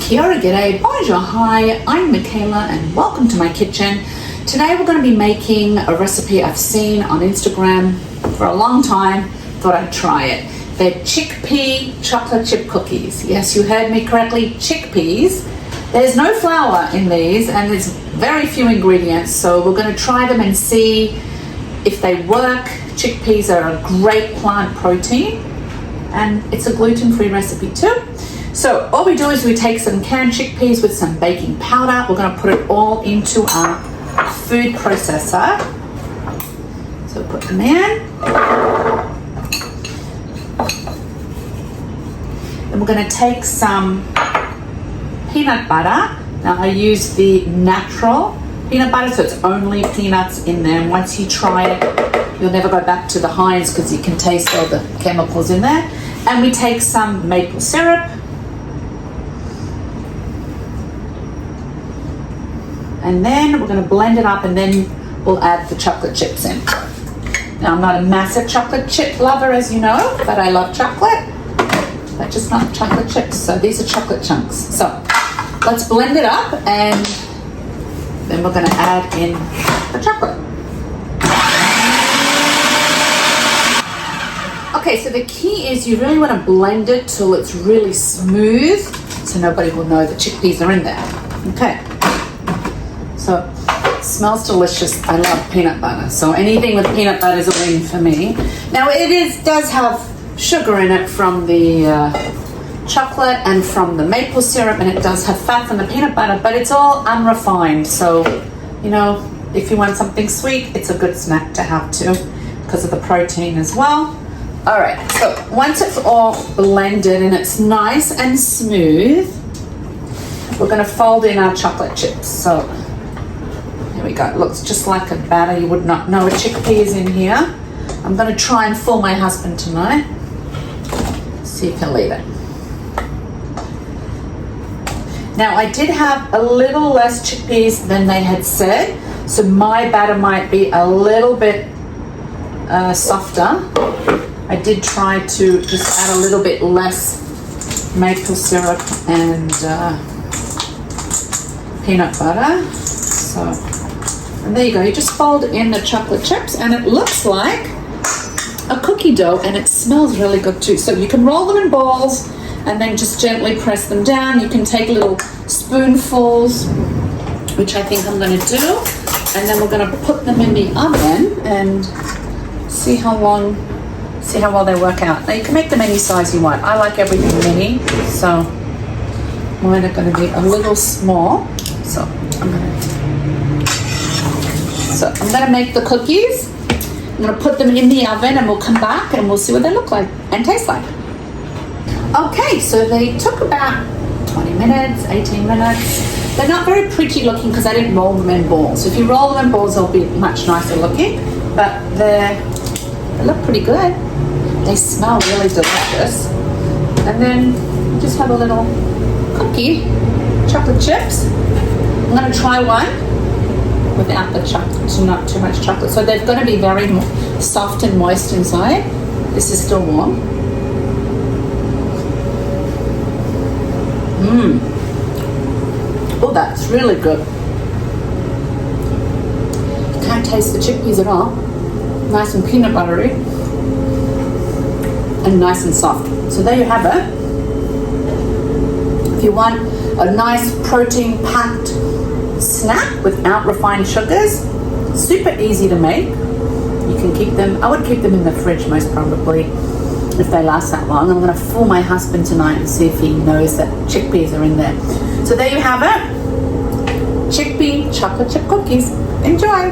Kia ora, g'day, bonjour, hi, I'm Michaela and welcome to my kitchen. Today we're going to be making a recipe I've seen on Instagram for a long time. Thought I'd try it. They're chickpea chocolate chip cookies. Yes, you heard me correctly, chickpeas. There's no flour in these and there's very few ingredients, so we're going to try them and see if they work. Chickpeas are a great plant protein and it's a gluten-free recipe too. So all we do is we take some canned chickpeas with some baking powder. We're going to put it all into our food processor. So put them in. And we're going to take some peanut butter. Now I use the natural peanut butter, so it's only peanuts in there. And once you try it, you'll never go back to the Heinz because you can taste all the chemicals in there. And we take some maple syrup. And then we're going to blend it up and then we'll add the chocolate chips in. Now I'm not a massive chocolate chip lover, as you know, but I love chocolate, but just not chocolate chips. So these are chocolate chunks. So let's blend it up and then we're going to add in the chocolate. Okay, so the key is you really want to blend it till it's really smooth so nobody will know the chickpeas are in there. Okay. So it smells delicious. I love peanut butter. So anything with peanut butter is a win for me. Now does have sugar in it from the chocolate and from the maple syrup, and it does have fat from the peanut butter, but it's all unrefined. So, you know, if you want something sweet, it's a good snack to have too because of the protein as well. All right, so once it's all blended and it's nice and smooth, we're going to fold in our chocolate chips. So here we go. It looks just like a batter. You would not know a chickpea is in here. I'm going to try and fool my husband tonight. See if he'll eat it. Now, I did have a little less chickpeas than they had said, so my batter might be a little bit softer. I did try to just add a little bit less maple syrup and peanut butter. So, and there you go. You just fold in the chocolate chips and it looks like a cookie dough and it smells really good too. So you can roll them in balls and then just gently press them down. You can take little spoonfuls, which I think I'm going to do, and then we're going to put them in the oven and see how well they work out. Now you can make them any size you want. I like everything mini, so mine are going to be a little small. So I'm going to make the cookies. I'm going to put them in the oven and we'll come back and we'll see what they look like and taste like. Okay, so they took about 20 minutes, 18 minutes. They're not very pretty looking because I didn't roll them in balls. If you roll them in balls, they'll be much nicer looking, but they look pretty good. They smell really delicious. And then you just have a little cookie, chocolate chips. I'm going to try one without the chocolate, so not too much chocolate. So they're going to be very soft and moist inside. This is still warm. Oh, that's really good. You can't taste the chickpeas at all. Nice and peanut buttery and nice and soft. So there you have it. If you want a nice protein-packed snack without refined sugars, super easy to make. You can keep them, I would keep them in the fridge most probably if they last that long. I'm going to fool my husband tonight and see if he knows that chickpeas are in there. So there you have it. Chickpea chocolate chip cookies. Enjoy.